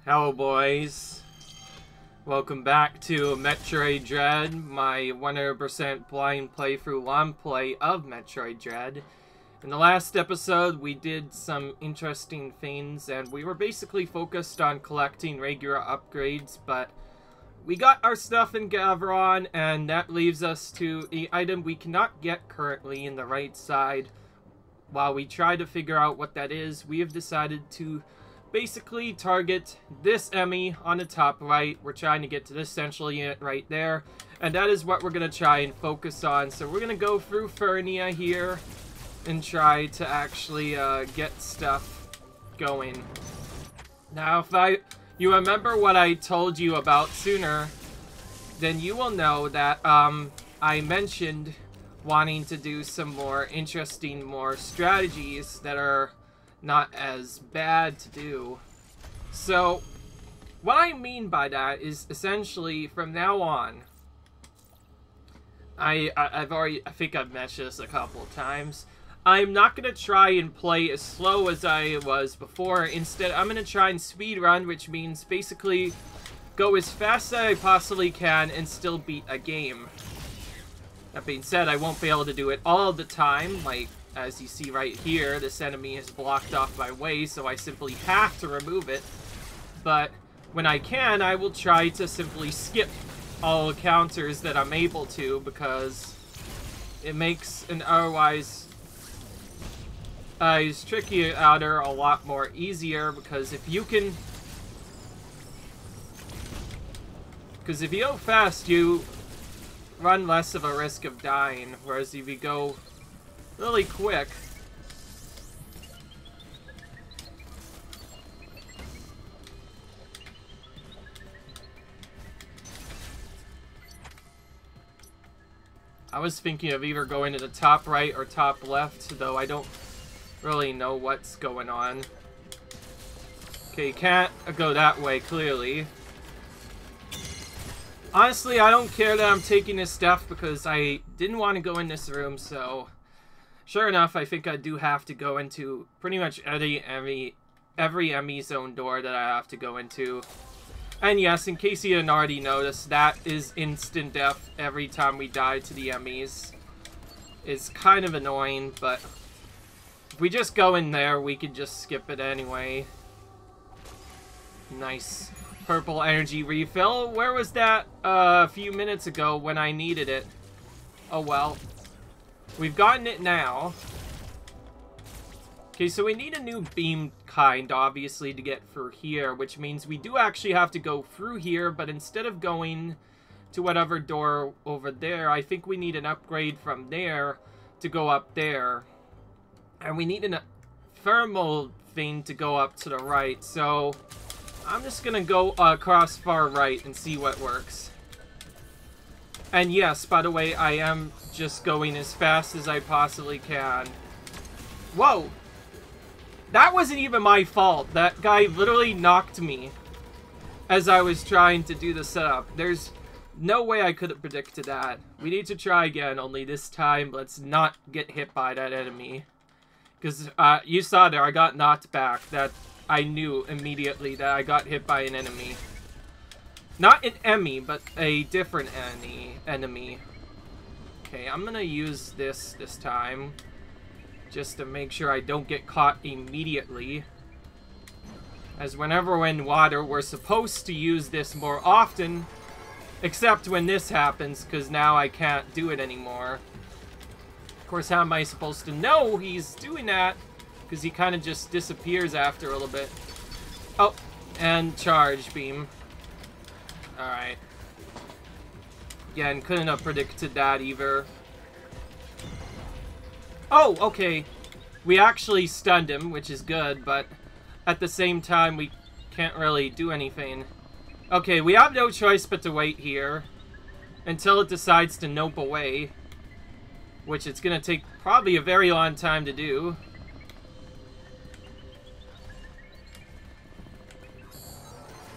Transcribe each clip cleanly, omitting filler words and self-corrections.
Hello boys, welcome back to Metroid Dread, my 100% blind playthrough long play of Metroid Dread. In the last episode we did some interesting things and we were basically focused on collecting regular upgrades, but we got our stuff in Gavron and that leaves us to an item we cannot get currently in the right side. While we try to figure out what that is, we have decided to basically target this Emmy on the top right. We're trying to get to this central unit right there, and that is what we're going to try and focus on. So we're going to go through Furnia here and try to actually get stuff going. Now if you remember what I told you about sooner, then you will know that I mentioned wanting to do some more interesting, strategies that are not as bad to do. So what I mean by that is essentially from now on, I think I've mentioned this a couple of times, I'm not going to try and play as slow as I was before. Instead, I'm going to try and speed run, which means basically go as fast as I possibly can and still beat a game. That being said, I won't be able to do it all the time. Like, as you see right here, this enemy has blocked off my way, so I simply have to remove it. But when I can, I will try to simply skip all encounters that I'm able to, because it makes an otherwise tricky outer a lot more easier, because if you go fast, you run less of a risk of dying, whereas if you go really quick, I was thinking of either going to the top right or top left, though I don't really know what's going on. Okay, can't go that way, clearly. Honestly, I don't care that I'm taking this stuff because I didn't want to go in this room, so sure enough, I think I do have to go into pretty much every Emmy zone door that I have to go into. And yes, in case you didn't already notice, that is instant death every time we die to the Emmys. It's kind of annoying, but if we just go in there, we can just skip it anyway. Nice purple energy refill. Where was that a few minutes ago when I needed it? Oh well. We've gotten it now. Okay, so we need a new beam kind, obviously, to get through here, which means we do actually have to go through here, but instead of going to whatever door over there, I think we need an upgrade from there to go up there. And we need a thermal thing to go up to the right, so I'm just gonna go across far right and see what works. And yes, by the way, I am just going as fast as I possibly can. Whoa! That wasn't even my fault. That guy literally knocked me as I was trying to do the setup. There's no way I could have predicted that. We need to try again, only this time let's not get hit by that enemy. Because you saw there, I got knocked back. That I knew immediately that I got hit by an enemy. Not an Emmy, but a different enemy. Okay, I'm gonna use this time, just to make sure I don't get caught immediately. As whenever we're in water, we're supposed to use this more often, except when this happens, because now I can't do it anymore. Of course, how am I supposed to know he's doing that? Because he kind of just disappears after a little bit. Oh, and charge beam. Alright. Again, couldn't have predicted that either. Oh, okay. We actually stunned him, which is good, but at the same time, we can't really do anything. Okay, we have no choice but to wait here until it decides to nope away, which it's gonna take probably a very long time to do.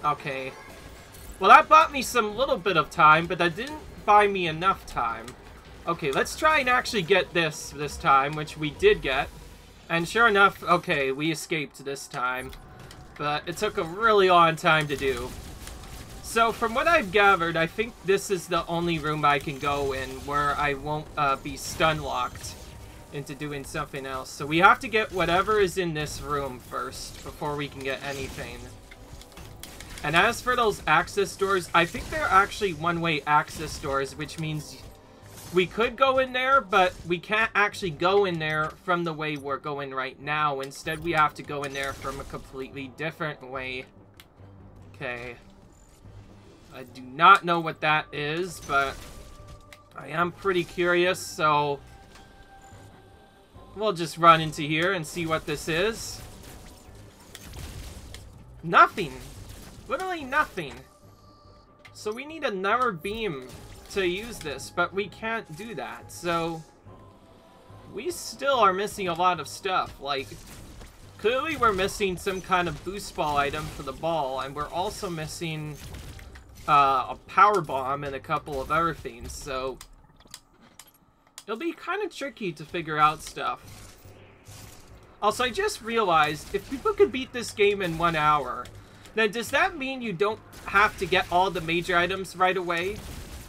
Okay. Well, that bought me some little bit of time, but that didn't buy me enough time. Okay, let's try and actually get this time, which we did get. And sure enough, okay, we escaped this time. but it took a really long time to do. So from what I've gathered, I think this is the only room I can go in where I won't be stun locked into doing something else. So we have to get whatever is in this room first before we can get anything. And as for those access doors, I think they're actually one-way access doors, which means we could go in there, but we can't actually go in there from the way we're going right now. Instead, we have to go in there from a completely different way. Okay. I do not know what that is, but I am pretty curious, so we'll just run into here and see what this is. Nothing. Literally nothing. So we need another beam to use this, but we can't do that. So we still are missing a lot of stuff. Like, clearly we're missing some kind of boost ball item for the ball, and we're also missing a power bomb and a couple of other things. So it'll be kind of tricky to figure out stuff. Also, I just realized, if people could beat this game in 1 hour, then does that mean you don't have to get all the major items right away?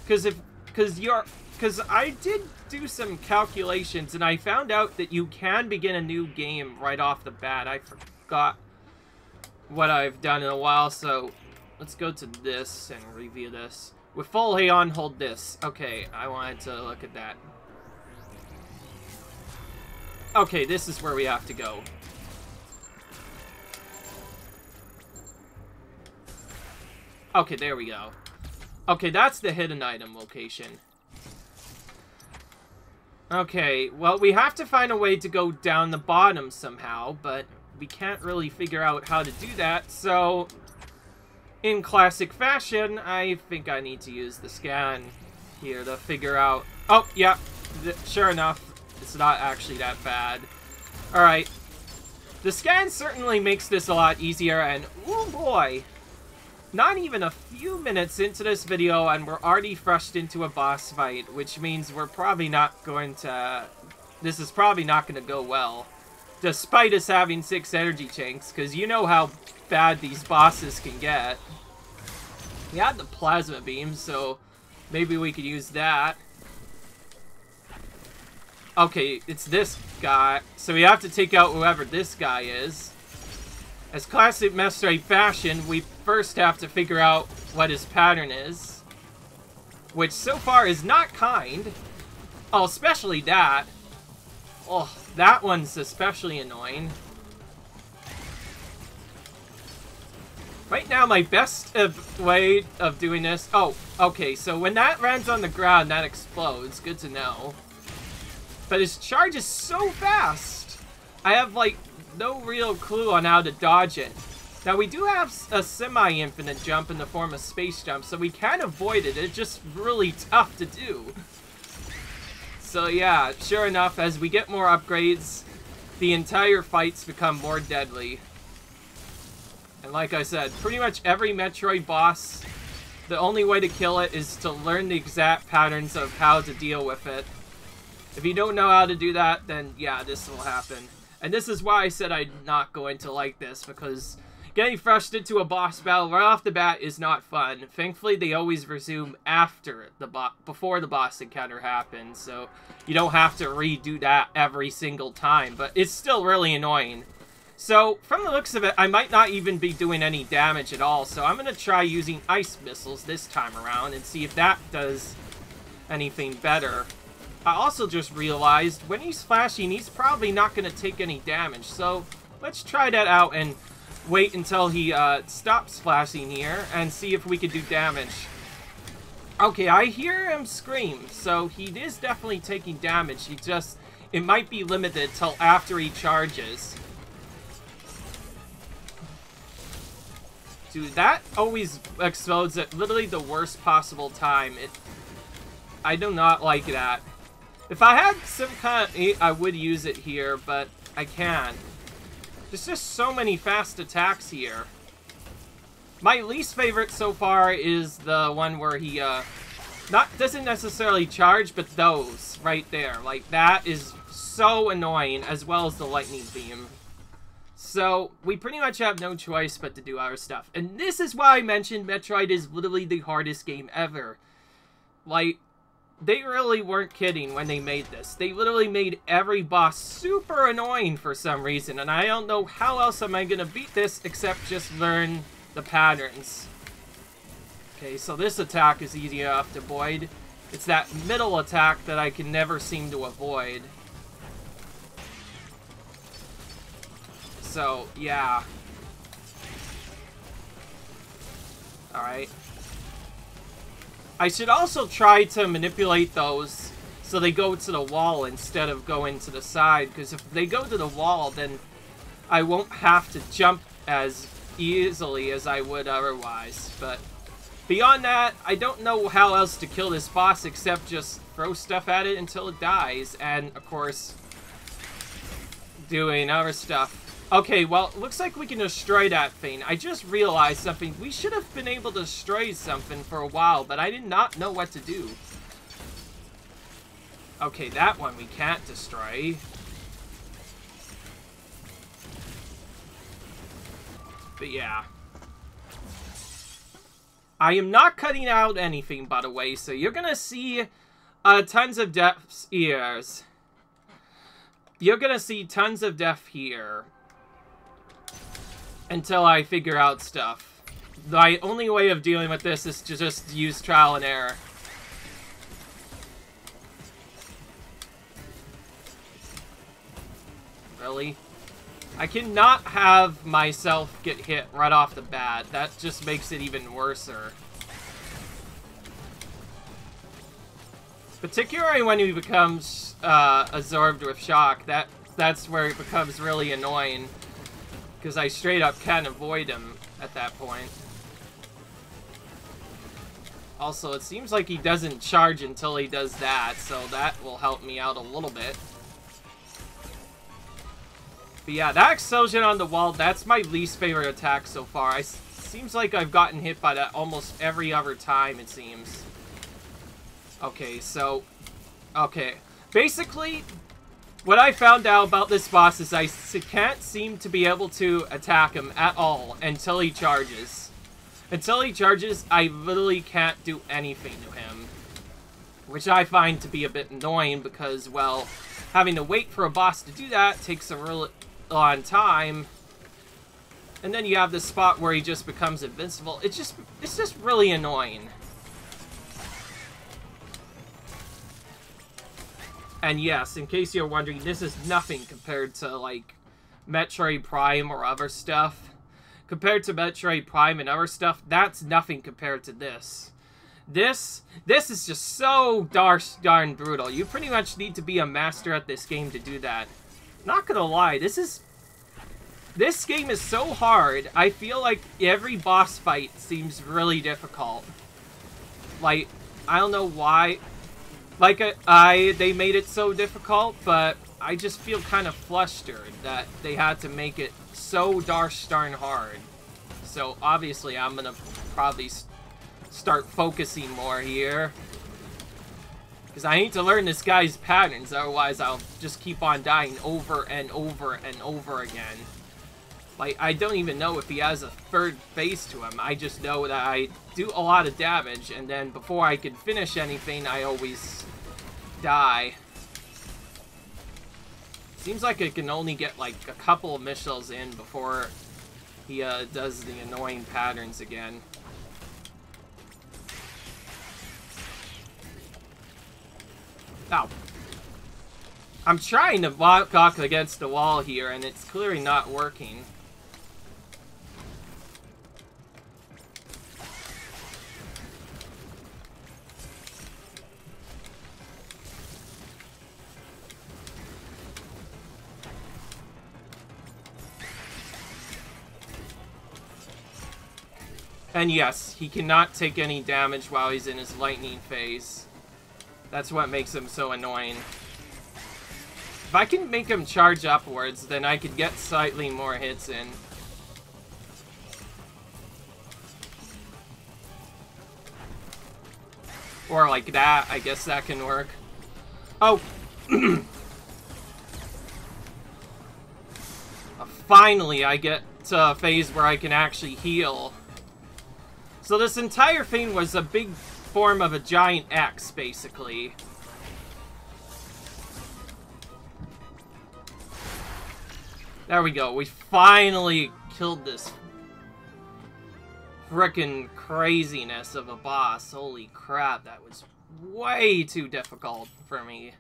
Because I did do some calculations, and I found out that you can begin a new game right off the bat. I forgot what I've done in a while, so let's go to this and review this. With full hey on, hold this. Okay, I wanted to look at that. Okay, this is where we have to go. Okay, there we go. Okay, that's the hidden item location. Okay, well, we have to find a way to go down the bottom somehow, but we can't really figure out how to do that, so in classic fashion, I think I need to use the scan here to figure out... Oh, yeah, sure enough, it's not actually that bad. Alright, the scan certainly makes this a lot easier, and oh boy! Not even a few minutes into this video and we're already rushed into a boss fight, which means we're probably not going to... This is probably not going to go well. Despite us having 6 energy tanks, because you know how bad these bosses can get. We had the plasma beam, so maybe we could use that. Okay, it's this guy, so we have to take out whoever this guy is. As classic Metroid fashion, we first have to figure out what his pattern is. Which so far is not kind. Oh, especially that. Oh, that one's especially annoying. Right now, my best way of doing this... Oh, okay, so when that lands on the ground, that explodes. Good to know. But his charge is so fast. I have, like, no real clue on how to dodge it. Now, we do have a semi-infinite jump in the form of space jump, so we can avoid it. It's just really tough to do. So, yeah, sure enough, as we get more upgrades, the entire fights become more deadly. And like I said, pretty much every Metroid boss, the only way to kill it is to learn the exact patterns of how to deal with it. If you don't know how to do that, then yeah, this will happen. And this is why I said I'm not going to like this, because getting thrust into a boss battle right off the bat is not fun. Thankfully, they always resume after before the boss encounter happens, so you don't have to redo that every single time, but it's still really annoying. So, from the looks of it, I might not even be doing any damage at all, so I'm going to try using ice missiles this time around and see if that does anything better. I also just realized, when he's flashing, he's probably not going to take any damage. So, let's try that out and wait until he stops flashing here and see if we can do damage. Okay, I hear him scream, so he is definitely taking damage. It might be limited till after he charges. Dude, that always explodes at literally the worst possible time. I do not like that. If I had some kind of... I would use it here, but I can't. There's just so many fast attacks here. My least favorite so far is the one where he, doesn't necessarily charge, but those right there. Like, that is so annoying, as well as the lightning beam. So, we pretty much have no choice but to do our stuff. And this is why I mentioned Metroid is literally the hardest game ever. Like, they really weren't kidding when they made this. They literally made every boss super annoying for some reason. And I don't know how else am I going to beat this except just learn the patterns. Okay, so this attack is easy enough to avoid. It's that middle attack that I can never seem to avoid. So, yeah. Alright. I should also try to manipulate those so they go to the wall instead of going to the side, because if they go to the wall, then I won't have to jump as easily as I would otherwise. But beyond that, I don't know how else to kill this boss except just throw stuff at it until it dies, and of course, doing other stuff. Okay, well, it looks like we can destroy that thing. I just realized something. We should have been able to destroy something for a while, but I did not know what to do. Okay, that one we can't destroy. But yeah. I am not cutting out anything, by the way, so you're gonna see tons of deaths here. You're gonna see tons of death here. Until I figure out stuff. The only way of dealing with this is to just use trial and error. Really? I cannot have myself get hit right off the bat. That just makes it even worser. Particularly when he becomes absorbed with shock. That's where it becomes really annoying. Because I straight up can't avoid him at that point. Also, it seems like he doesn't charge until he does that, so that will help me out a little bit. But yeah, that explosion on the wall, that's my least favorite attack so far. It seems like I've gotten hit by that almost every other time, it seems. Okay, so... Okay. Basically... What I found out about this boss is I can't seem to be able to attack him at all until he charges. Until he charges, I literally can't do anything to him. Which I find to be a bit annoying because, well, having to wait for a boss to do that takes a really long time. And then you have this spot where he just becomes invincible. It's just really annoying. And yes, in case you're wondering, this is nothing compared to, like, Metroid Prime or other stuff. Compared to Metroid Prime and other stuff, that's nothing compared to this. This is just so darn brutal. You pretty much need to be a master at this game to do that. Not gonna lie, this game is so hard, I feel like every boss fight seems really difficult. Like, I don't know why... Like, they made it so difficult, but I just feel kind of flustered that they had to make it so darn hard. So, obviously, I'm gonna probably start focusing more here. Because I need to learn this guy's patterns, otherwise I'll just keep on dying over and over and over again. Like, I don't even know if he has a third phase to him. I just know that I do a lot of damage, and then before I can finish anything, I always die. Seems like I can only get, like, a couple of missiles in before he does the annoying patterns again. Ow. I'm trying to walk off against the wall here, and it's clearly not working. And yes, he cannot take any damage while he's in his lightning phase. That's what makes him so annoying. If I can make him charge upwards, then I could get slightly more hits in. Or like that, I guess that can work. Oh! A finally I get to a phase where I can actually heal. So this entire thing was a big form of a giant X, basically. There we go. We finally killed this frickin' craziness of a boss. Holy crap, that was way too difficult for me.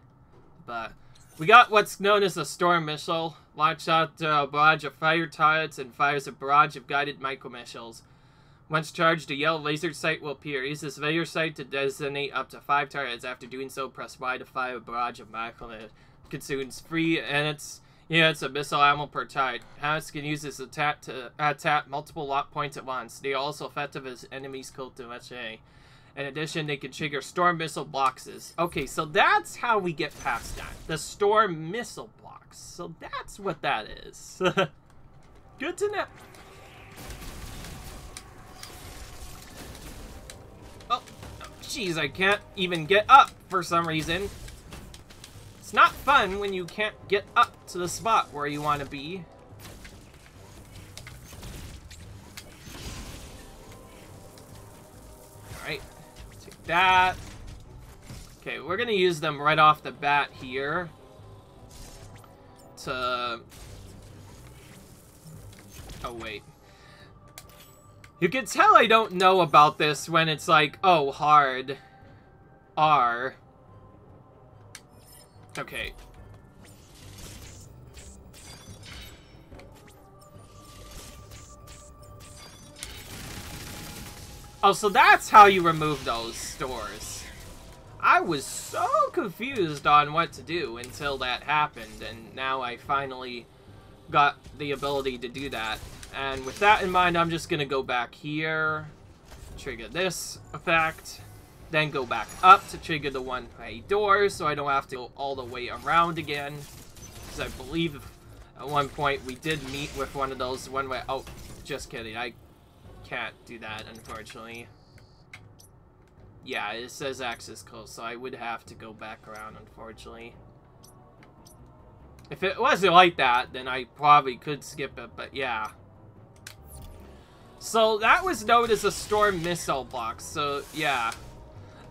But we got what's known as a storm missile. Launches out a barrage of fire turrets and fires a barrage of guided micro missiles. Once charged, a yellow laser sight will appear. Use this laser sight to designate up to 5 turrets. After doing so, press Y to fire a barrage of micro missiles. Consumes free, and it's a missile ammo per turret. House can use this attack to attack multiple lock points at once. They are also effective as enemies killed to MHA. In addition, they can trigger storm missile boxes. Okay, so that's how we get past that. The storm missile blocks. So that's what that is. Good to know. Oh, jeez, I can't even get up for some reason. It's not fun when you can't get up to the spot where you want to be. Alright, take that. Okay, we're gonna use them right off the bat here. To... Oh, wait. You can tell I don't know about this when it's like, oh, hard. R. Okay. Oh, so that's how you remove those stores. I was so confused on what to do until that happened, and now I finally got the ability to do that. And with that in mind, I'm just gonna go back here, trigger this effect, then go back up to trigger the one-way door, so I don't have to go all the way around again. Because I believe at one point we did meet with one of those one-way... Oh, just kidding. I can't do that, unfortunately. Yeah, it says access closed, so I would have to go back around, unfortunately. If it wasn't like that, then I probably could skip it, but yeah. So that was known as a storm missile box, so yeah.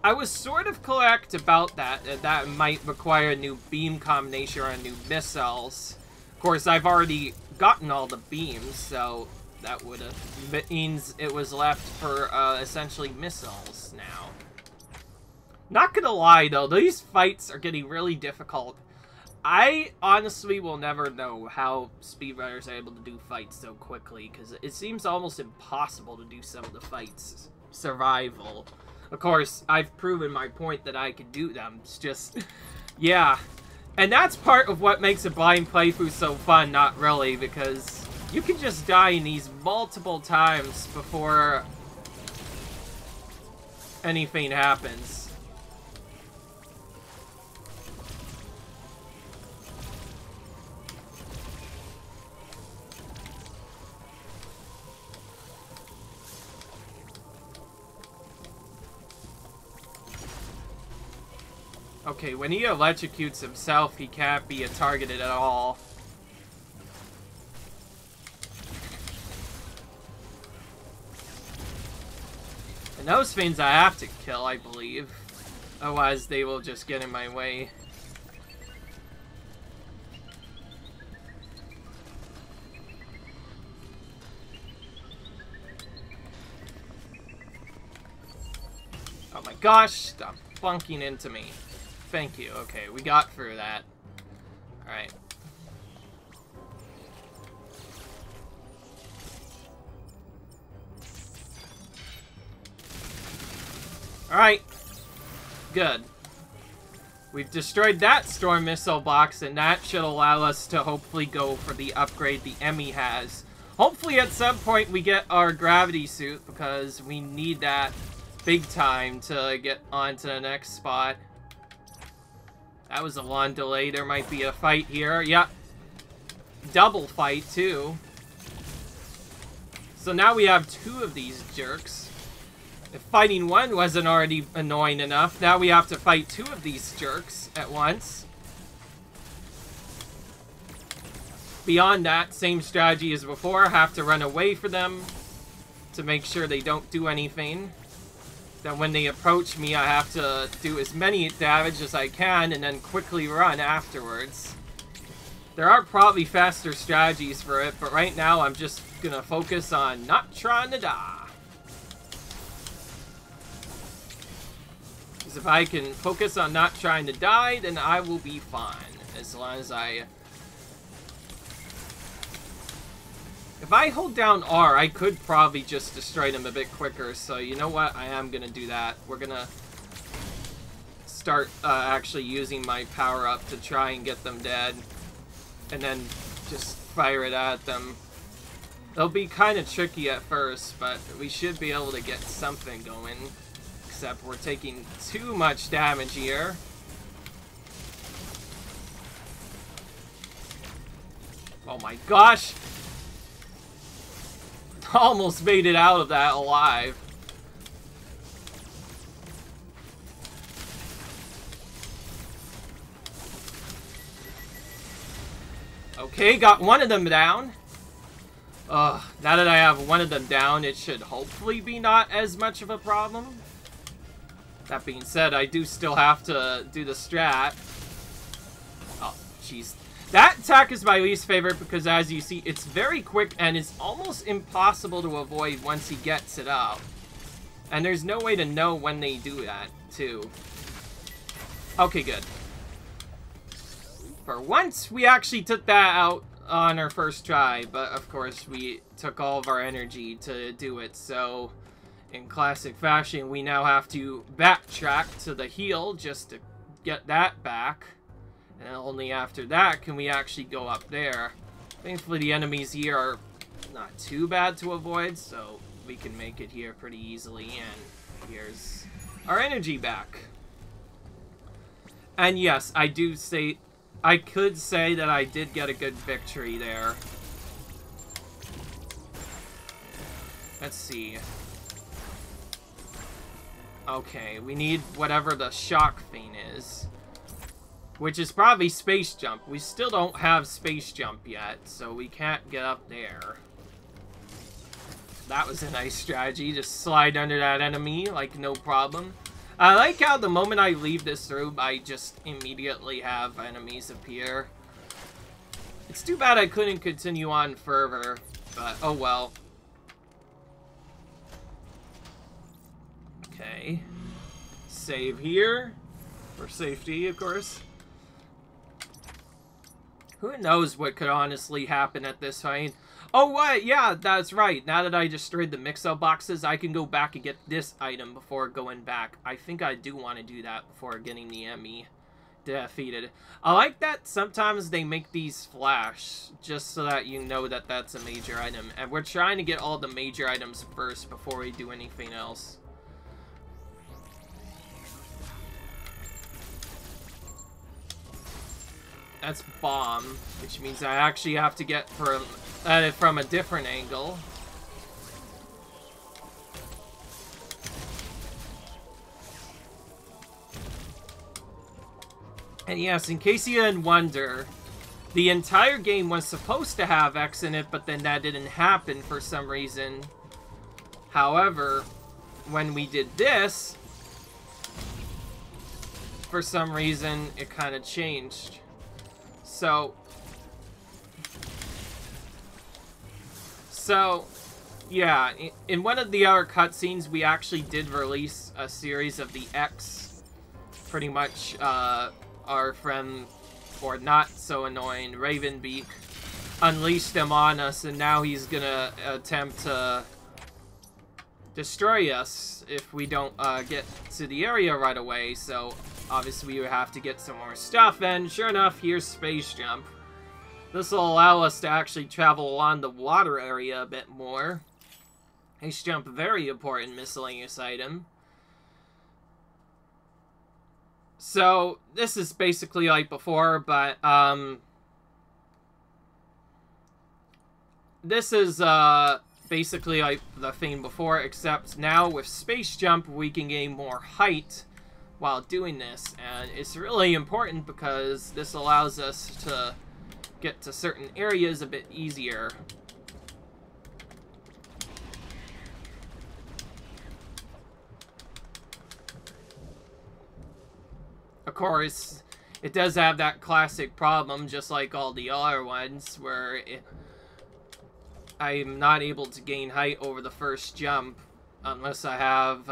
I was sort of correct about that, that might require a new beam combination or a new missiles. Of course, I've already gotten all the beams, so that would have means it was left for essentially missiles now. Not gonna lie though, these fights are getting really difficult. I honestly will never know how speedrunners are able to do fights so quickly, because it seems almost impossible to do some of the fights. Survival. Of course, I've proven my point that I can do them. It's just, yeah. And that's part of what makes a blind playthrough so fun, not really, because you can just die in these multiple times before anything happens. Okay, when he electrocutes himself, he can't be targeted at all. And those things I have to kill, I believe. Otherwise, they will just get in my way. Oh my gosh, stop bunking into me. Thank you. Okay, we got through that. Alright. Alright. Good. We've destroyed that storm missile box, and that should allow us to hopefully go for the upgrade the Emmy has. Hopefully at some point we get our gravity suit, because we need that big time to get on to the next spot. That was a long delay. There might be a fight here. Yep. Double fight, too. So now we have 2 of these jerks. If fighting one wasn't already annoying enough, now we have to fight 2 of these jerks at once. beyond that, same strategy as before. Have to run away from them to make sure they don't do anything. Then when they approach me, I have to do as many damage as I can and then quickly run afterwards. There are probably faster strategies for it, but right now I'm just gonna focus on not trying to die. Because if I can focus on not trying to die, then I will be fine. As long as if I hold down R, I could probably just destroy them a bit quicker. So you know what? I am gonna do that. We're gonna start actually using my power-up to try and get them dead. And then just fire it at them. They'll be kind of tricky at first, but we should be able to get something going. Except we're taking too much damage here. Oh my gosh! Almost made it out of that alive. Okay, got one of them down. Now that I have one of them down, it should hopefully be not as much of a problem. That being said, I do still have to do the strat. Oh, jeez. That attack is my least favorite because, as you see, it's very quick and it's almost impossible to avoid once he gets it up. And there's no way to know when they do that, too. Okay, good. For once, we actually took that out on our first try, but of course, we took all of our energy to do it, so in classic fashion, we now have to backtrack to the heal just to get that back. And only after that can we actually go up there. Thankfully, the enemies here are not too bad to avoid, so we can make it here pretty easily. And here's our energy back. And yes, I could say that I did get a good victory there. Let's see. Okay, we need whatever the shock thing is. Which is probably space jump. We still don't have space jump yet, so we can't get up there. That was a nice strategy. Just slide under that enemy like no problem. I like how the moment I leave this room, I just immediately have enemies appear. It's too bad I couldn't continue on further, but oh well. Okay. Save here. For safety, of course. Who knows what could honestly happen at this point. Oh, what? Yeah, that's right. Now that I destroyed the mix-up boxes, I can go back and get this item before going back. I think I do want to do that before getting the Emmy defeated. I like that sometimes they make these flash, just so that you know that that's a major item. And we're trying to get all the major items first before we do anything else. That's bomb, which means I actually have to get from a different angle. And yes, in case you didn't wonder, the entire game was supposed to have X in it, but then that didn't happen for some reason. However, when we did this, for some reason, it kind of changed. So, yeah, in one of the other cutscenes, we actually did release a series of the X. Pretty much, our friend, or not so annoying, Ravenbeak, unleashed them on us, and now he's gonna attempt to destroy us if we don't get to the area right away, so obviously we would have to get some more stuff, and sure enough, here's Space Jump. This will allow us to actually travel along the water area a bit more. Space Jump, very important miscellaneous item. So, this is basically like before, but, this is, basically like the thing before, except now with Space Jump, we can gain more height while doing this, and it's really important because this allows us to get to certain areas a bit easier. Of course, it does have that classic problem, just like all the other ones, where I'm not able to gain height over the first jump unless I have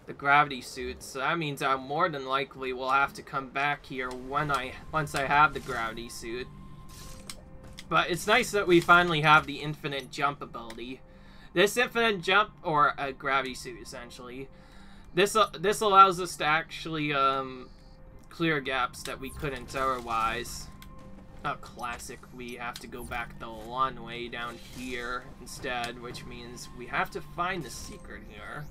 the gravity suit. So that means I more than likely will have to come back here once I have the gravity suit. But it's nice that we finally have the infinite jump ability. This infinite jump, or a gravity suit essentially, this allows us to actually clear gaps that we couldn't otherwise. Oh, classic. We have to go back the long way down here instead, which means we have to find the secret here.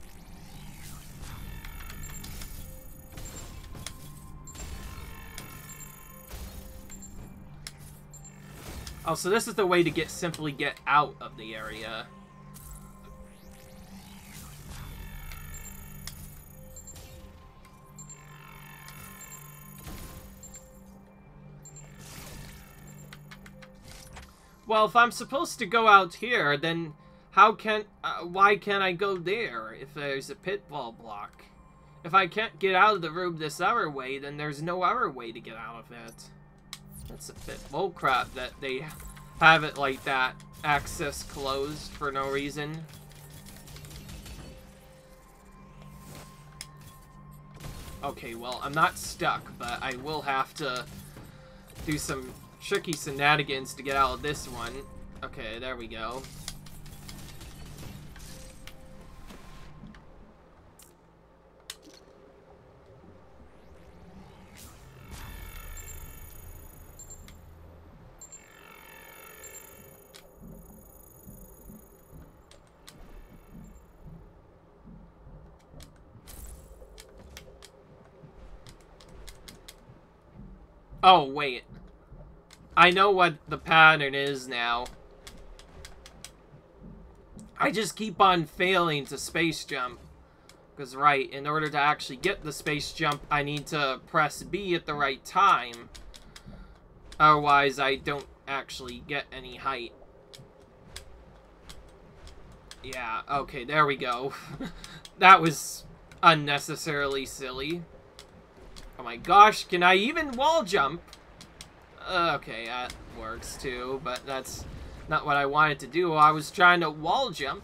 Oh, so this is the way to simply get out of the area. Well, if I'm supposed to go out here, then why can't I go there if there's a pitfall block? If I can't get out of the room this other way, then there's no other way to get out of it. That's a bit bullcrap that they have it like that. Access closed for no reason. Okay, well, I'm not stuck, but I will have to do some tricky shenanigans to get out of this one. Okay, there we go. Oh, wait. I know what the pattern is now. I just keep on failing to space jump. Because, right, in order to actually get the space jump, I need to press B at the right time. Otherwise, I don't actually get any height. Yeah, okay, there we go. That was unnecessarily silly. Oh my gosh, can I even wall jump? Okay, that works too, but that's not what I wanted to do. I was trying to wall jump.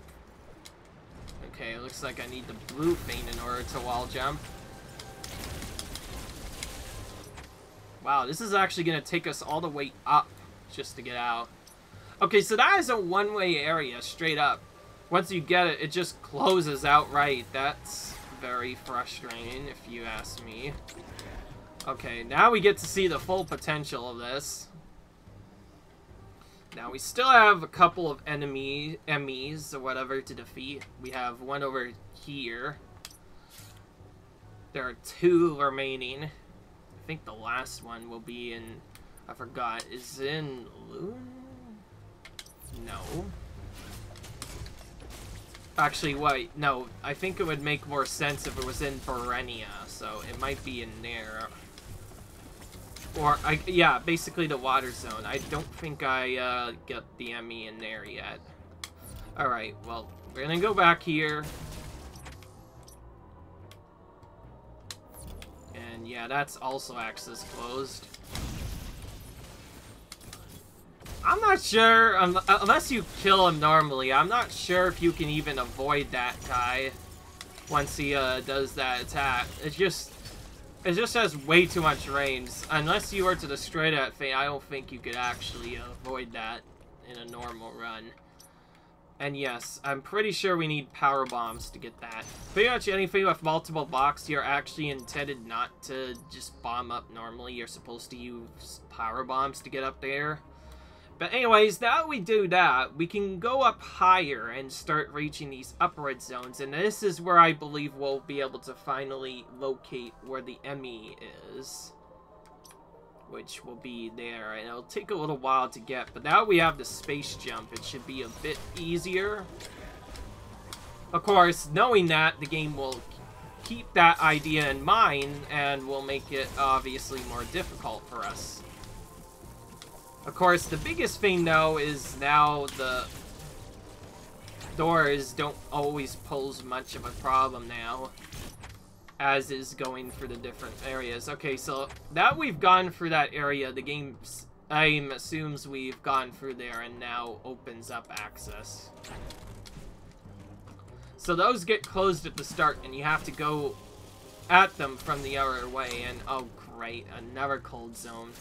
Okay, it looks like I need the blue thing in order to wall jump. Wow, this is actually going to take us all the way up just to get out. Okay, so that is a one-way area straight up. Once you get it, it just closes outright. That's very frustrating, if you ask me. Okay, now we get to see the full potential of this. Now, we still have a couple of enemies or whatever to defeat. We have one over here. There are 2 remaining. I think the last one will be in... I forgot. Is it in Loon? No. Actually, wait. No, I think it would make more sense if it was in Berenia. So, it might be in there. Or, yeah, basically the water zone. I don't think I got the Emmy in there yet. Alright, well, we're gonna go back here. And yeah, that's also access closed. I'm not sure, unless you kill him normally, I'm not sure if you can even avoid that guy once he does that attack. It just has way too much range. Unless you were to destroy that thing, I don't think you could actually avoid that in a normal run. And yes, I'm pretty sure we need power bombs to get that. Pretty much anything with multiple blocks, you're actually intended not to just bomb up normally. You're supposed to use power bombs to get up there. But anyways, now we do that, we can go up higher and start reaching these upward zones. And this is where I believe we'll be able to finally locate where the Emmy is. Which will be there. And it'll take a little while to get. But now we have the space jump, it should be a bit easier. Of course, knowing that, the game will keep that idea in mind and will make it obviously more difficult for us. Of course, the biggest thing, though, is now the doors don't always pose much of a problem now, as is going for the different areas. Okay, so now we've gone through that area, the game assumes we've gone through there and now opens up access. So those get closed at the start, and you have to go at them from the other way, and oh great, another cold zone.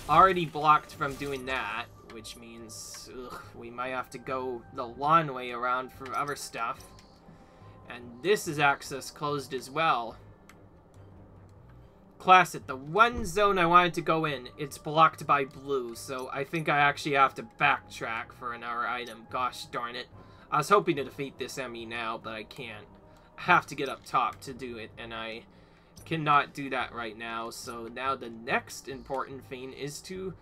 Already blocked from doing that, which means we might have to go the long way around for other stuff. And this is access closed as well. Classic, the one zone I wanted to go in, it's blocked by blue, so I think I actually have to backtrack for another item. Gosh darn it. I was hoping to defeat this enemy now, but I can't. I have to get up top to do it, and I cannot do that right now. So now the next important thing is to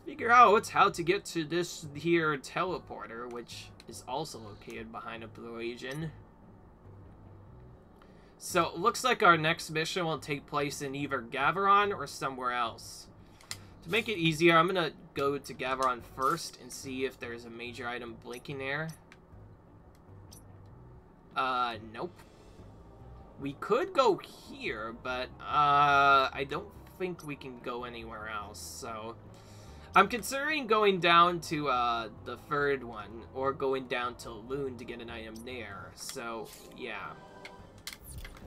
figure out how to get to this here teleporter, which is also located behind a blue agent. So it looks like our next mission will take place in either Gaveron or somewhere else. To make it easier, I'm going to go to Gaveron first and see if there's a major item blinking there. Nope. We could go here, but, I don't think we can go anywhere else, so... I'm considering going down to, the third one, or going down to Loon to get an item there, so, yeah.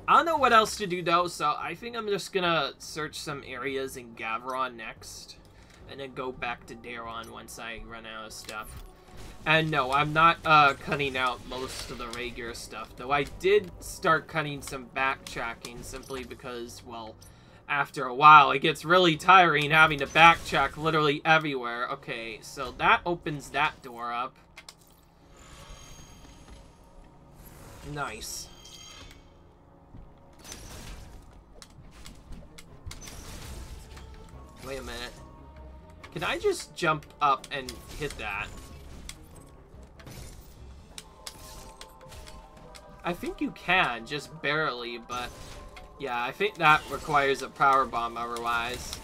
I don't know what else to do, though, so I think I'm just gonna search some areas in Gaveron next, and then go back to Daron once I run out of stuff. And no, I'm not cutting out most of the regular stuff, though I did start cutting some backtracking simply because, well, after a while it gets really tiring having to backtrack literally everywhere. Okay, so that opens that door up. Nice. Wait a minute. Can I just jump up and hit that? I think you can, just barely, but yeah, I think that requires a power bomb otherwise.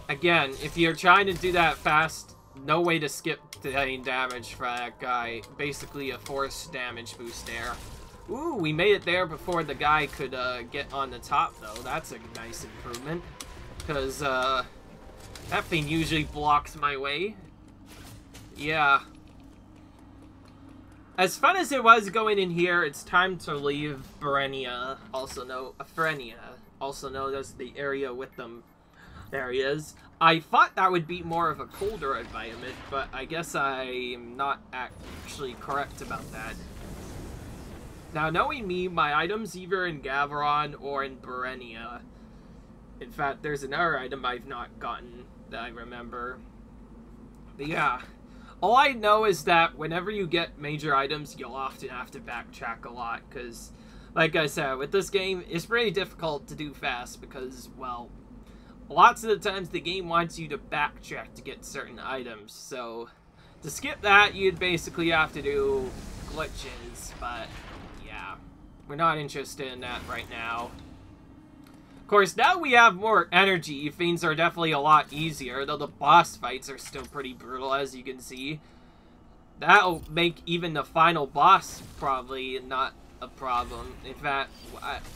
Again, if you're trying to do that fast, no way to skip getting damage for that guy. Basically a force damage boost there. Ooh, we made it there before the guy could get on the top, though. That's a nice improvement. Because that thing usually blocks my way. Yeah. As fun as it was going in here, it's time to leave Frenia, also known as the area with them areas. I thought that would be more of a colder environment, but I guess I'm not actually correct about that. Now, knowing me, my item's either in Gaveron or in Berenia. In fact, there's another item I've not gotten that I remember. But yeah. All I know is that whenever you get major items, you'll often have to backtrack a lot, because, like I said, with this game, it's pretty difficult to do fast, because, well, lots of the times the game wants you to backtrack to get certain items, so to skip that, you'd basically have to do glitches, but, yeah, we're not interested in that right now. Of course, now we have more energy, things are definitely a lot easier, though the boss fights are still pretty brutal, as you can see. That'll make even the final boss probably not a problem. In fact,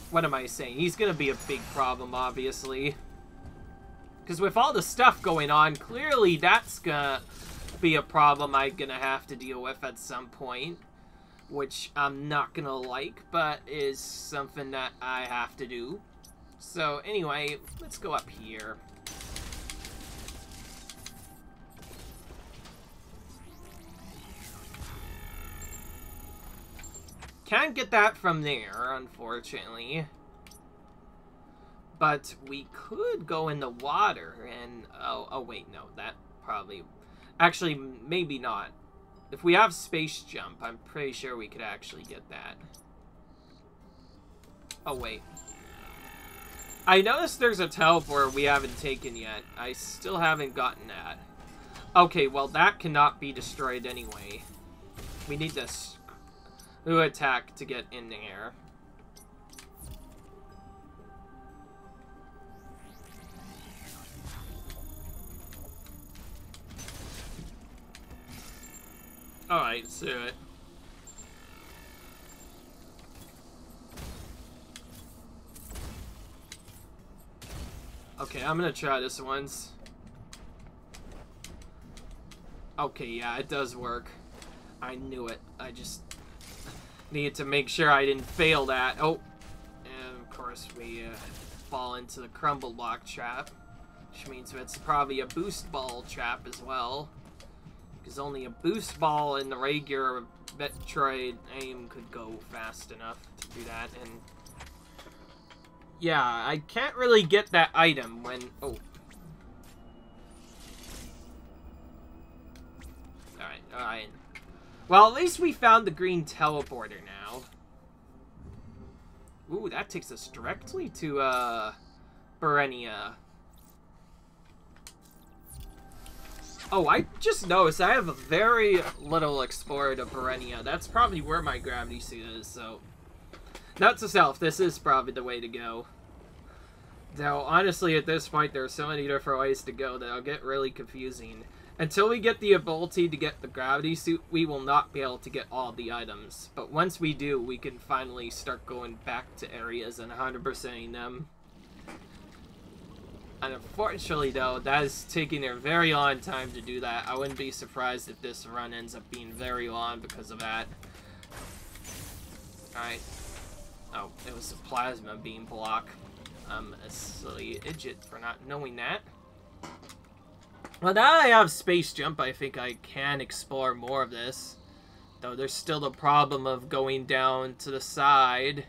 what am I saying? He's gonna be a big problem, obviously. Because with all the stuff going on, clearly that's gonna be a problem I'm gonna have to deal with at some point. Which I'm not gonna like, but is something that I have to do. So, anyway, let's go up here. Can't get that from there, unfortunately. But we could go in the water and... Oh, wait, no, that probably... Actually, maybe not. If we have space jump, I'm pretty sure we could actually get that. Oh, wait. I noticed there's a teleport we haven't taken yet. I still haven't gotten that. Okay, well, that cannot be destroyed anyway. We need this attack to get in there. Alright, let's do it. Okay, I'm gonna try this once. Okay, yeah, it does work. I knew it. I just needed to make sure I didn't fail that. Oh, and of course we fall into the crumble block trap, which means it's probably a boost ball trap as well. Because only a boost ball in the regular Metroid aim could go fast enough to do that. And yeah, I can't really get that item when... Oh. Alright, alright. Well, at least we found the green teleporter now. Ooh, that takes us directly to, Berenia. Oh, I just noticed I have a very little explored of Berenia. That's probably where my gravity suit is, so... Note to self, this is probably the way to go. Though, honestly, at this point, there are so many different ways to go that it'll get really confusing. Until we get the ability to get the gravity suit, we will not be able to get all the items. But once we do, we can finally start going back to areas and 100%ing them. And unfortunately, though, that is taking a very long time to do that. I wouldn't be surprised if this run ends up being very long because of that. Alright. Oh, it was a plasma beam block. I'm a silly idiot for not knowing that. Well, now that I have space jump, I think I can explore more of this. Though there's still the problem of going down to the side.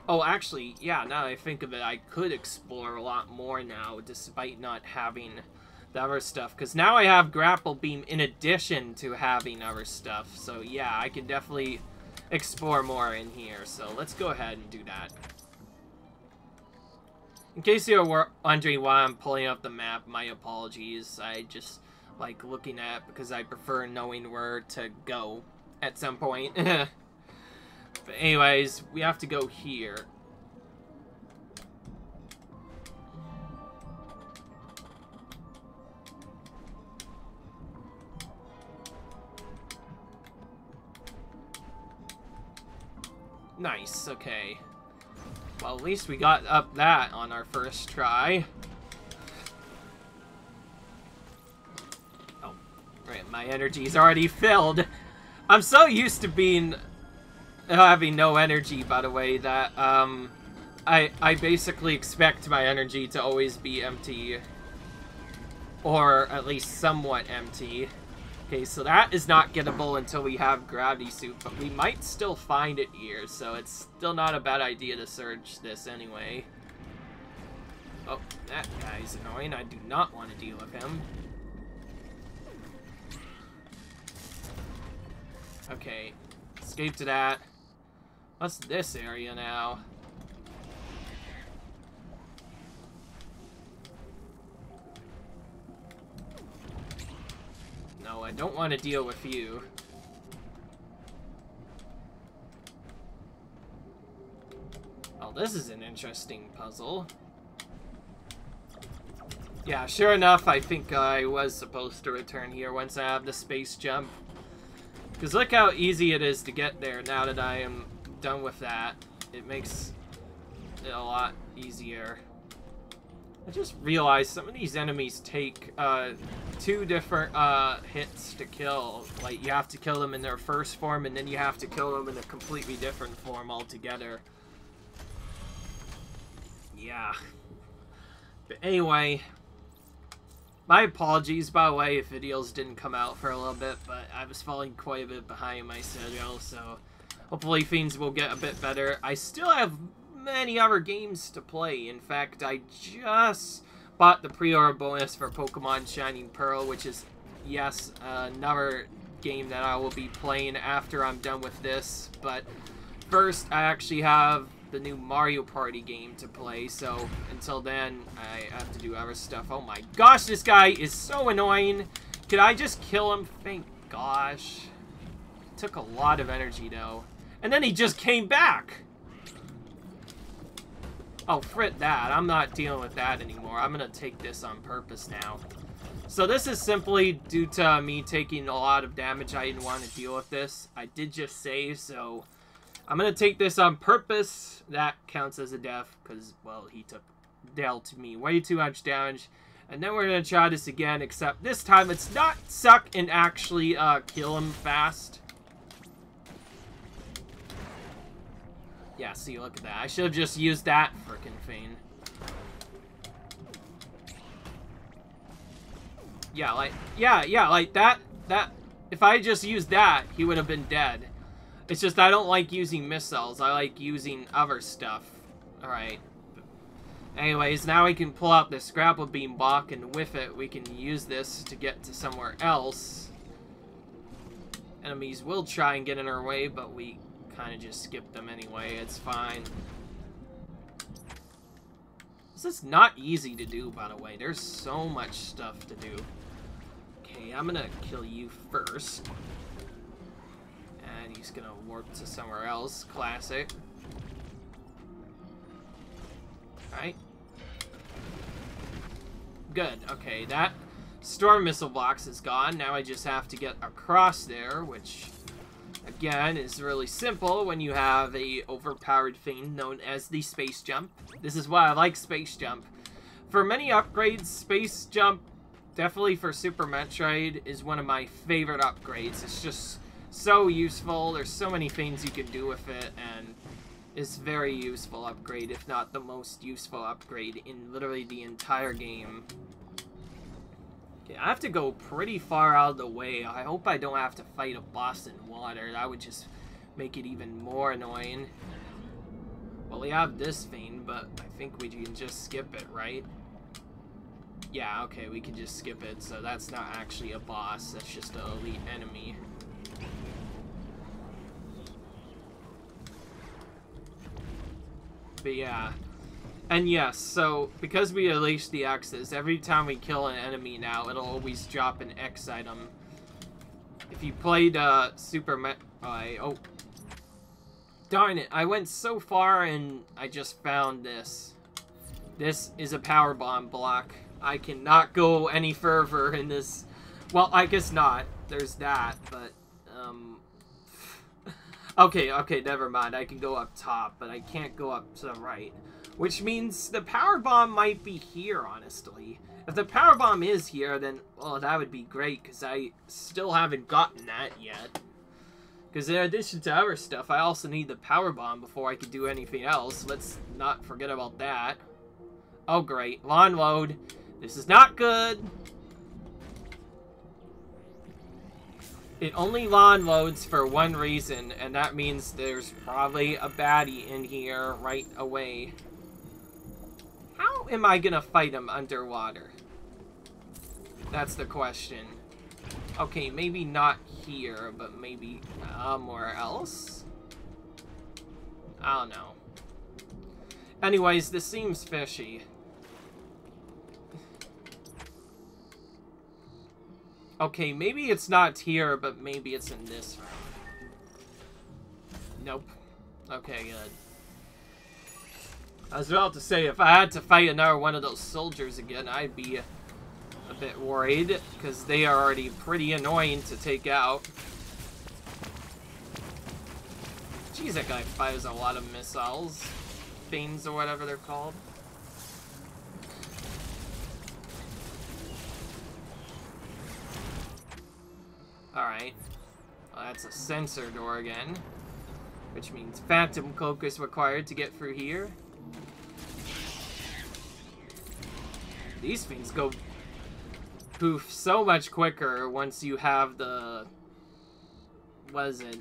Oh, actually, yeah, now that I think of it, I could explore a lot more now, despite not having the other stuff. Because now I have grapple beam in addition to having other stuff. So, yeah, I can definitely explore more in here. So, let's go ahead and do that. In case you were wondering why I'm pulling up the map, my apologies. I just like looking at it because I prefer knowing where to go at some point. But anyways, we have to go here. Nice, okay. Well, at least we got up that on our first try. Oh, right, my energy's already filled. I'm so used to having no energy, by the way, that I basically expect my energy to always be empty. Or at least somewhat empty. Okay, so that is not gettable until we have gravity suit, but we might still find it here, so it's still not a bad idea to search this anyway. Oh, that guy's annoying. I do not want to deal with him. Okay, escape to that. What's this area now? No, I don't want to deal with you. Oh, this is an interesting puzzle. Yeah, sure enough, I think I was supposed to return here once I have the space jump. Because look how easy it is to get there now that I am done with that. It makes it a lot easier. I just realized some of these enemies take 2 different hits to kill. Like, you have to kill them in their first form, and then you have to kill them in a completely different form altogether. Yeah. But anyway, my apologies, by the way, if videos didn't come out for a little bit, but I was falling quite a bit behind my schedule, so hopefully things will get a bit better. I still have many other games to play. In fact, I just bought the pre-order bonus for Pokemon Shining Pearl, which is, yes, another game that I will be playing after I'm done with this. But first, I actually have the new Mario Party game to play, so until then, I have to do other stuff. Oh my gosh, this guy is so annoying. Could I just kill him? Thank gosh. It took a lot of energy, though. And then he just came back. Oh, frit that. I'm not dealing with that anymore. I'm gonna take this on purpose now. So this is simply due to me taking a lot of damage. I didn't want to deal with this. I did just save, so I'm going to take this on purpose. That counts as a death because, well, he dealt me way too much damage. And then we're going to try this again, except this time it's not suck and actually kill him fast. Yeah, see, look at that. I should have just used that frickin' thing. Yeah, like that, if I just used that, he would have been dead. It's just I don't like using missiles. I like using other stuff. Alright. Anyways, now we can pull out this grapple beam block, and with it, we can use this to get to somewhere else. Enemies will try and get in our way, but we kind of just skip them anyway. It's fine. This is not easy to do, by the way. There's so much stuff to do. Okay, I'm gonna kill you first. And he's gonna warp to somewhere else. Classic. Alright. Good. Okay, that storm missile box is gone. Now I just have to get across there, which, again, is really simple when you have a overpowered thing known as the space jump. This is why I like space jump. For many upgrades, space jump, definitely for Super Metroid, is one of my favorite upgrades. It's just so useful. There's so many things you can do with it, and it's very useful upgrade, if not the most useful upgrade in literally the entire game. Okay, I have to go pretty far out of the way. I hope I don't have to fight a boss in water. That would just make it even more annoying. Well, we have this thing, but I think we can just skip it, right? Yeah, okay, we can just skip it, so that's not actually a boss. That's just an elite enemy. But yeah. And yes, so because we unleashed the X's, every time we kill an enemy now, it'll always drop an X item. If you played Super Metroid... oh. Darn it, I went so far and I just found this. This is a power bomb block. I cannot go any further in this. Well, I guess not. There's that, but... Okay, never mind. I can go up top, but I can't go up to the right. Which means the power bomb might be here, honestly. If the power bomb is here, then, well, that would be great, because I still haven't gotten that yet. Because in addition to other stuff, I also need the power bomb before I can do anything else. Let's not forget about that. Oh, great. Lawn load. This is not good. It only lawn loads for one reason, and that means there's probably a baddie in here right away. How am I gonna fight him underwater? That's the question. Okay, maybe not here, but maybe somewhere else? I don't know. Anyways, this seems fishy. Okay, maybe it's not here, but maybe it's in this room. Nope. Okay, good. I was about to say, if I had to fight another one of those soldiers again, I'd be a bit worried, because they are already pretty annoying to take out. Jeez, that guy fires a lot of missiles. Things, or whatever they're called. Alright. Well, that's a sensor door again. Which means Phantom Cloak is required to get through here. These things go poof so much quicker once you have the... what is it?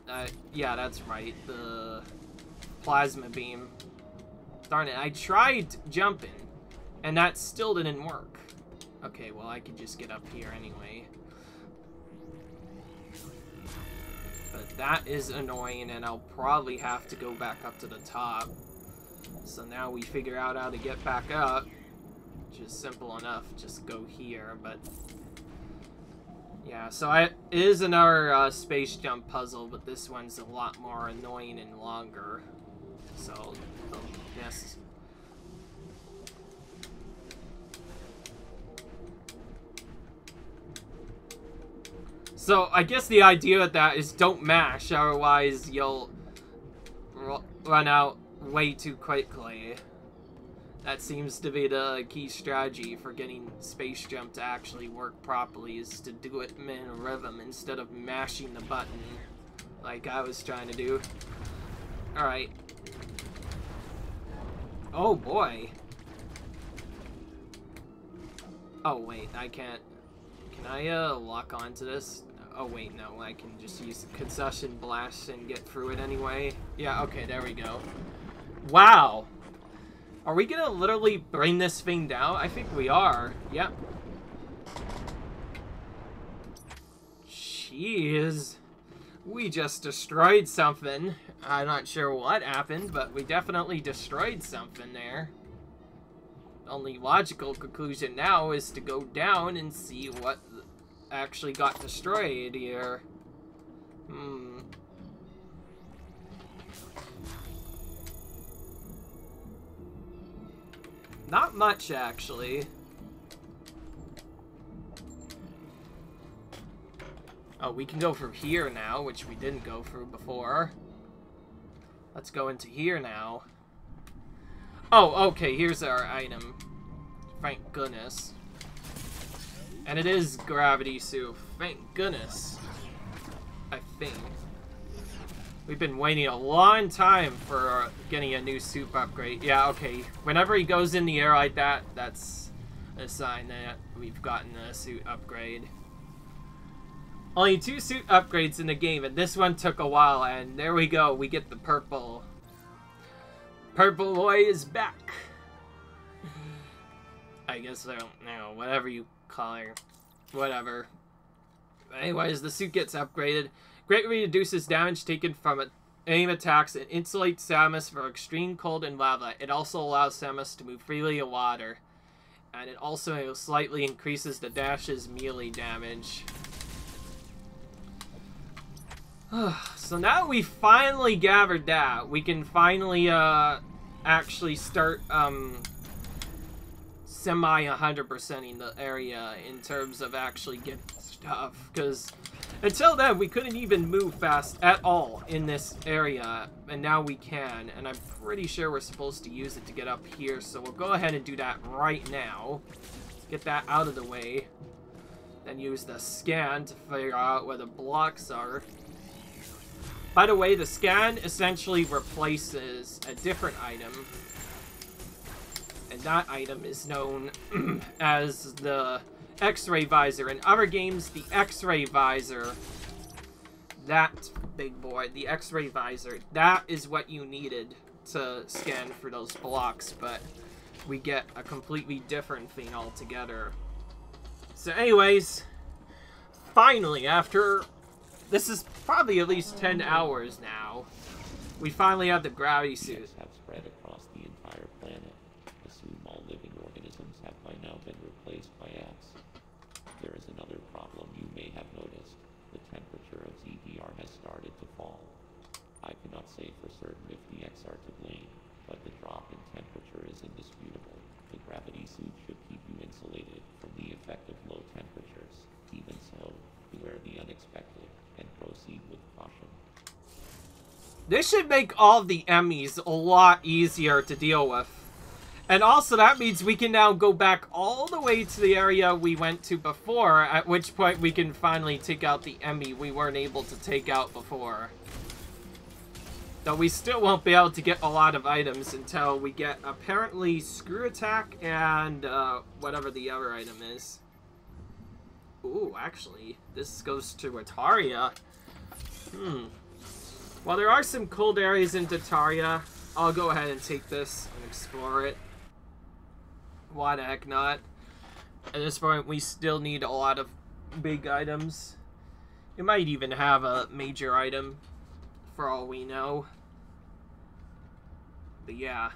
Yeah, that's right. The plasma beam. Darn it, I tried jumping, and that still didn't work. Okay, well, I could just get up here anyway. But that is annoying, and I'll probably have to go back up to the top. So now we figure out how to get back up. Which is simple enough. Just go here, but... yeah, so it is another space jump puzzle, but this one's a lot more annoying and longer. So, yes. So, I guess the idea of that is don't mash, otherwise you'll run out way too quickly. That seems to be the key strategy for getting Space Jump to actually work properly, is to do it in a rhythm instead of mashing the button like I was trying to do. Alright. Oh boy. Oh wait, I can't. Can I lock onto this? Oh wait, no, I can just use Concussion Blast and get through it anyway. Yeah, okay, there we go. Wow! Are we gonna literally bring this thing down? I think we are. Yep. Jeez. We just destroyed something. I'm not sure what happened, but we definitely destroyed something there. The only logical conclusion now is to go down and see what actually got destroyed here. Not much, actually. Oh, we can go through here now, which we didn't go through before. Let's go into here now. Oh, okay, here's our item. Thank goodness. And it is Gravity Suit. Thank goodness. I think. We've been waiting a long time for getting a new suit upgrade. Yeah, okay. Whenever he goes in the air like that, that's a sign that we've gotten a suit upgrade. Only 2 suit upgrades in the game, and this one took a while, and there we go. We get the purple. Purple boy is back. I guess I don't know. Whatever you call her. Whatever. Anyways, the suit gets upgraded. Greatly reduces damage taken from aim attacks and insulates Samus for extreme cold and lava. It also allows Samus to move freely in water. And it also slightly increases the dash's melee damage. So now we finally gathered that. We can finally actually start semi-100%ing the area in terms of actually getting stuff. Because until then, we couldn't even move fast at all in this area, and now we can, and I'm pretty sure we're supposed to use it to get up here, so we'll go ahead and do that right now. Get that out of the way. Then use the scan to figure out where the blocks are. By the way, the scan essentially replaces a different item, and that item is known as the X-ray visor. In other games, the X-ray visor, that big boy, the X-ray visor, that is what you needed to scan for those blocks, but we get a completely different thing altogether. So anyways, finally, after, this is probably at least 10 hours now, we finally have the gravity suit. Have spread across the entire planet. Assume all living organisms have by now been replaced by X. There is another problem you may have noticed. The temperature of ZDR has started to fall. I cannot say for certain if the X are to blame, but the drop in temperature is indisputable. The gravity suit should keep you insulated from the effect of low temperatures. Even so, beware the unexpected and proceed with caution. This should make all of the Emmys a lot easier to deal with. And also that means we can now go back all the way to the area we went to before, at which point we can finally take out the Emmy we weren't able to take out before. Though we still won't be able to get a lot of items until we get apparently Screw Attack and whatever the other item is. Ooh, actually, this goes to Ataria. Well, there are some cold areas in Ataria. I'll go ahead and take this and explore it. Why the heck not? At this point, we still need a lot of big items. It might even have a major item, for all we know. But yeah.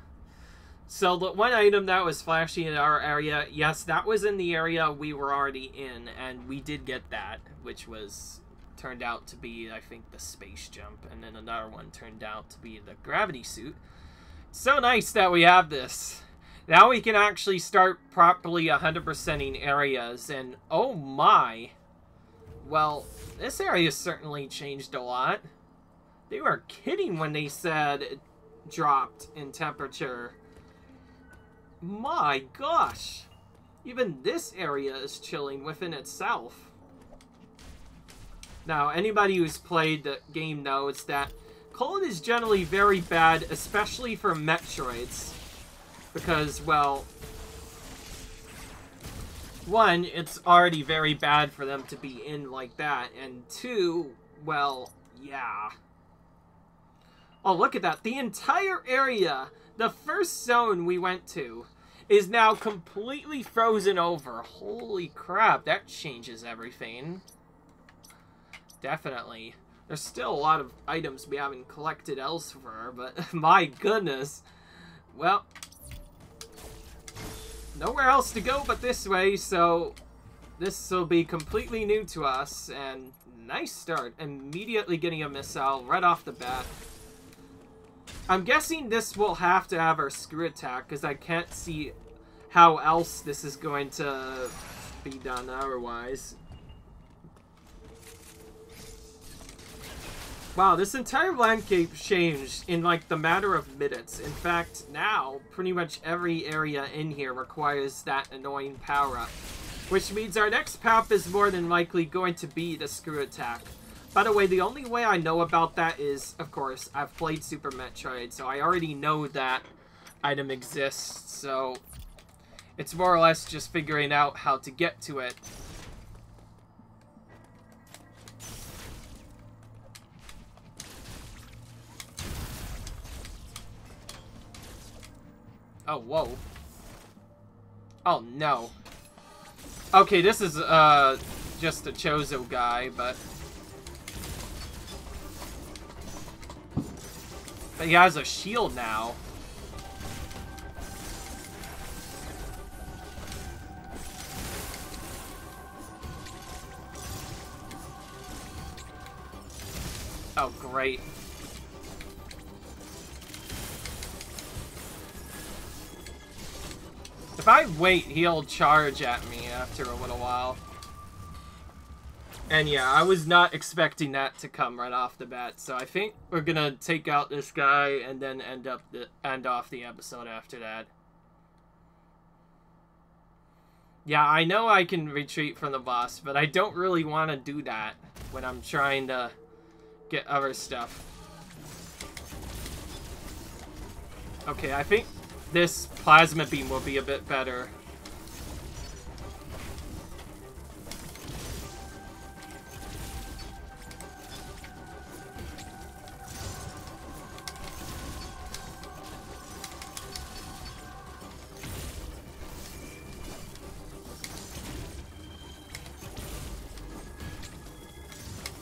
So the one item that was flashing in our area, yes, that was in the area we were already in, and we did get that, which was turned out to be, I think, the space jump, and then another one turned out to be the gravity suit. So nice that we have this. Now we can actually start properly 100%ing areas, and oh my, well, this area certainly changed a lot. They were kidding when they said it dropped in temperature. My gosh. Even this area is chilling within itself. Now, anybody who's played the game knows that cold is generally very bad, especially for Metroids. Because, well, one, it's already very bad for them to be in like that. And two, well, yeah. Oh, look at that. The entire area, the first zone we went to, is now completely frozen over. Holy crap, that changes everything. Definitely. There's still a lot of items we haven't collected elsewhere, but my goodness. Well, nowhere else to go but this way, so this will be completely new to us. And nice start. Immediately getting a missile right off the bat. I'm guessing this will have to have our screw attack, because I can't see how else this is going to be done otherwise. Wow, this entire landscape changed in like the matter of minutes. In fact, now pretty much every area in here requires that annoying power-up. Which means our next power-up is more than likely going to be the screw attack. By the way, the only way I know about that is, of course, I've played Super Metroid, so I already know that item exists, so it's more or less just figuring out how to get to it. Oh, whoa. Oh, no. Okay, this is, just a Chozo guy, but he has a shield now. Oh, great. If I wait, he'll charge at me after a little while. And yeah, I was not expecting that to come right off the bat, so I think we're gonna take out this guy and then end off the episode after that. Yeah, I know I can retreat from the boss, but I don't really want to do that when I'm trying to get other stuff. Okay, I think this plasma beam will be a bit better.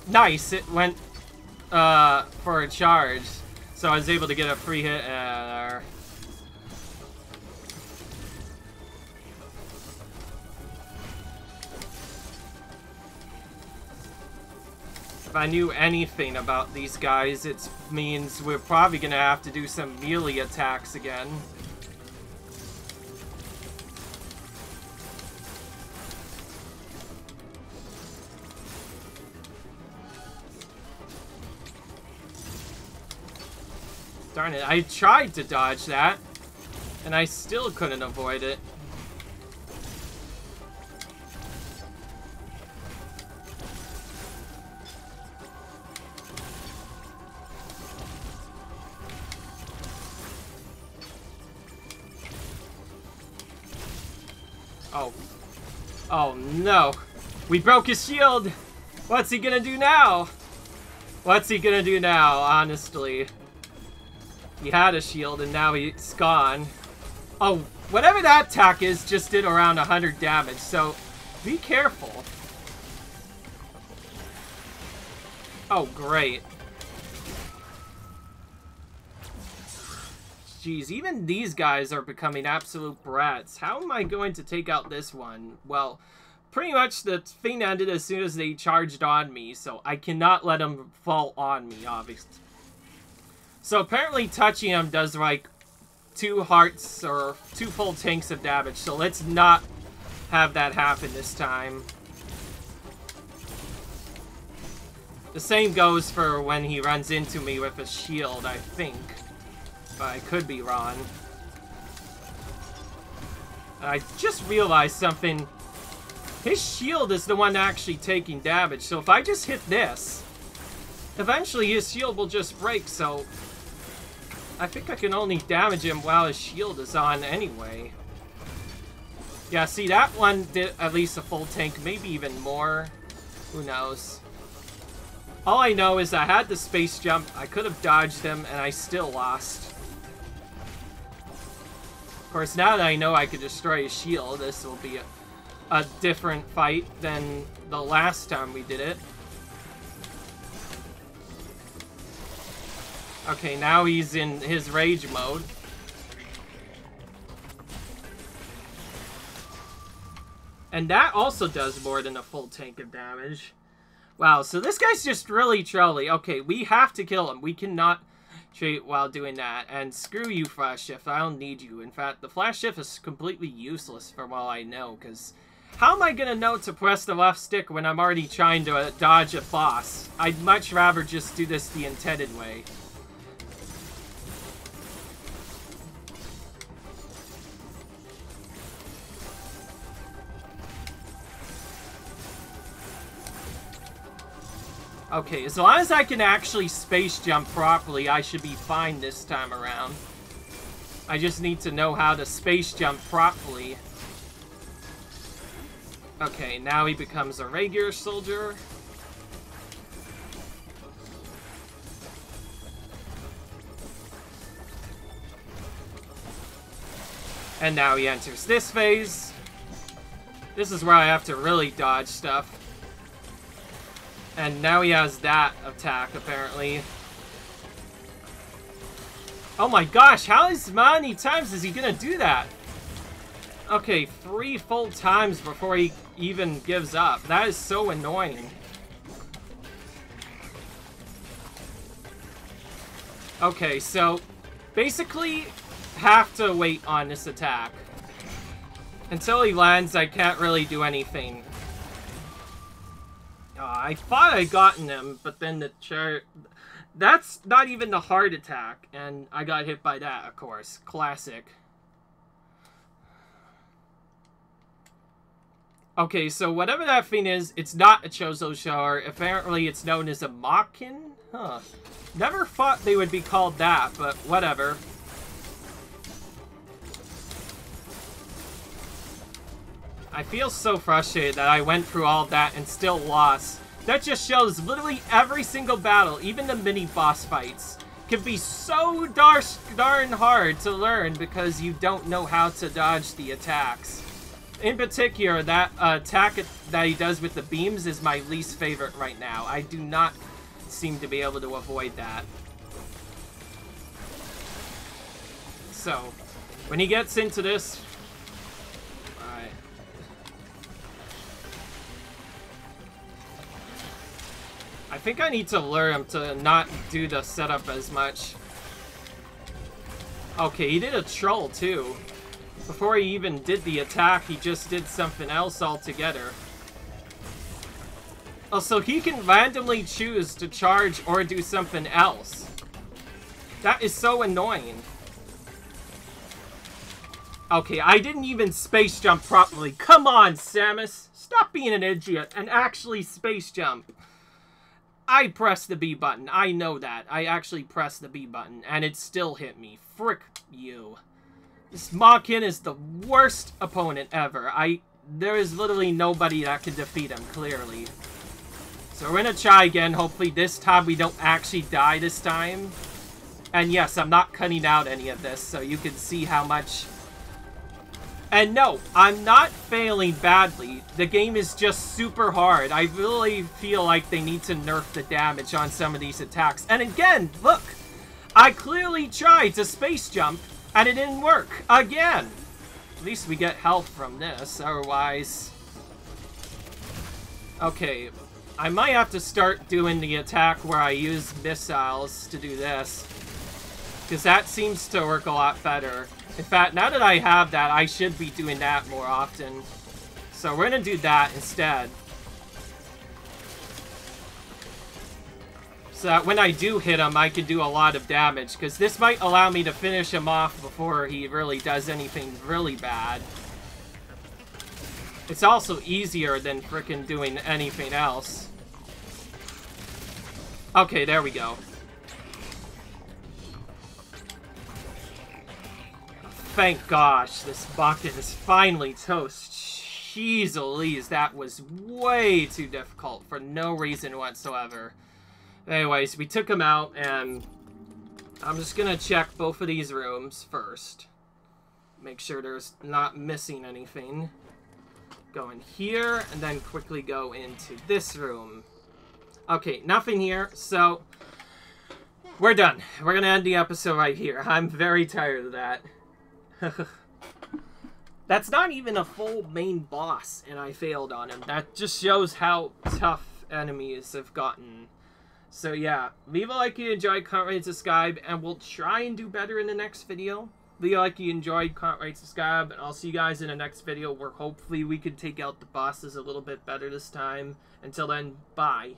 Nice, it went for a charge, so I was able to get a free hit there. If I knew anything about these guys, it means we're probably gonna have to do some melee attacks again. Darn it, I tried to dodge that, and I still couldn't avoid it. Oh. Oh no. We broke his shield! What's he gonna do now? What's he gonna do now, honestly? He had a shield and now he's gone. Oh, whatever that attack is just did around 100 damage, so be careful. Oh, great. Jeez, even these guys are becoming absolute brats. How am I going to take out this one? Well, pretty much the thing ended as soon as they charged on me, so I cannot let them fall on me, obviously. So apparently touching him does like 2 hearts or 2 full tanks of damage, so let's not have that happen this time. The same goes for when he runs into me with a shield, I think. But I could be wrong. I just realized something. His shield is the one actually taking damage, so if I just hit this, eventually his shield will just break, so I think I can only damage him while his shield is on anyway. Yeah, see, that one did at least a full tank, maybe even more. Who knows? All I know is I had the space jump, I could have dodged him, and I still lost. Of course, now that I know I could destroy his shield, this will be a different fight than the last time we did it. Okay, now he's in his rage mode. And that also does more than a full tank of damage. Wow, so this guy's just really trolly. Okay, we have to kill him. We cannot treat while doing that. And screw you, Flash Shift. I don't need you. In fact, the Flash Shift is completely useless from all I know, because how am I going to know to press the left stick when I'm already trying to dodge a boss? I'd much rather just do this the intended way. Okay, as long as I can actually space jump properly, I should be fine this time around. I just need to know how to space jump properly. Okay, now he becomes a regular soldier. And now he enters this phase. This is where I have to really dodge stuff. And now he has that attack, apparently. Oh my gosh, how many times is he gonna do that? Okay, 3 full times before he even gives up. That is so annoying. Okay, so basically have to wait on this attack. Until he lands, I can't really do anything. I thought I'd gotten him, but then the chair... That's not even the hard attack, and I got hit by that, of course. Classic. Okay, so whatever that thing is, it's not a Chozo Shower. Apparently, it's known as a Mockin? Huh. Never thought they would be called that, but whatever. I feel so frustrated that I went through all that and still lost. That just shows literally every single battle, even the mini-boss fights, can be so darn hard to learn because you don't know how to dodge the attacks. In particular, that attack that he does with the beams is my least favorite right now. I do not seem to be able to avoid that. So, when he gets into this... Alright. I think I need to lure him to not do the setup as much. Okay, he did a troll too. Before he even did the attack, he just did something else altogether. Oh, so he can randomly choose to charge or do something else. That is so annoying. Okay, I didn't even space jump properly. Come on, Samus! Stop being an idiot and actually space jump. I pressed the B button. I know that. I actually pressed the B button, and it still hit me. Frick you. This Mockin is the worst opponent ever. There is literally nobody that can defeat him, clearly. So we're gonna try again. Hopefully this time we don't actually die this time. And yes, I'm not cutting out any of this, so you can see how much... And no, I'm not failing badly. The game is just super hard. I really feel like they need to nerf the damage on some of these attacks. And again, look! I clearly tried to space jump, and it didn't work. Again! At least we get health from this, otherwise... Okay, I might have to start doing the attack where I use missiles to do this. Because that seems to work a lot better. In fact, now that I have that, I should be doing that more often. So we're gonna do that instead. So that when I do hit him, I can do a lot of damage. Because this might allow me to finish him off before he really does anything really bad. It's also easier than frickin' doing anything else. Okay, there we go. Thank gosh, this bucket is finally toast. Jeez Louise, that was way too difficult for no reason whatsoever. Anyways, we took him out, and I'm just gonna check both of these rooms first. Make sure there's not missing anything. Go in here, and then quickly go into this room. Okay, nothing here, so we're done. We're gonna end the episode right here. I'm very tired of that. That's not even a full main boss, and I failed on him. That just shows how tough enemies have gotten. So yeah, leave a like if you enjoyed, comment, rate, subscribe, and we'll try and do better in the next video. Leave a like if you enjoyed, comment, rate, subscribe, and I'll see you guys in the next video where hopefully we can take out the bosses a little bit better this time. Until then, bye.